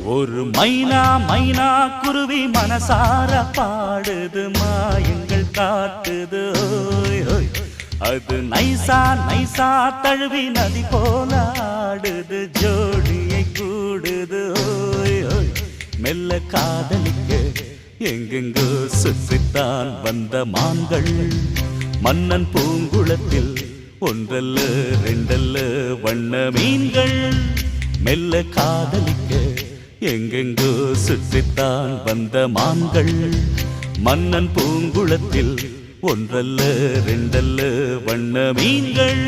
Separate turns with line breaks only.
ஒரு மைனா மைனா குருவி மனசார பாடுது மாயங்கள் காட்டுது ஓய் ஓய். அது நைசா நைசா தழுவி நதி போல ஆடுது ஜோடியை கூடுது ஓய் ஓய். மெல்ல காதலிக்க எங்கெங்கோ சுற்றித்தான் வந்த மான்கள் மன்னன் பூங்குளத்தில் ஒன்றல்ல ரெண்டல்ல வண்ண மீன்கள். மெல்ல காதலிக்க எங்கெங்கோ சுற்றித்தான் வந்த மான்கள் மன்னன் பூங்குளத்தில் ஒன்றல்ல ரெண்டல்ல வண்ண மீன்கள்.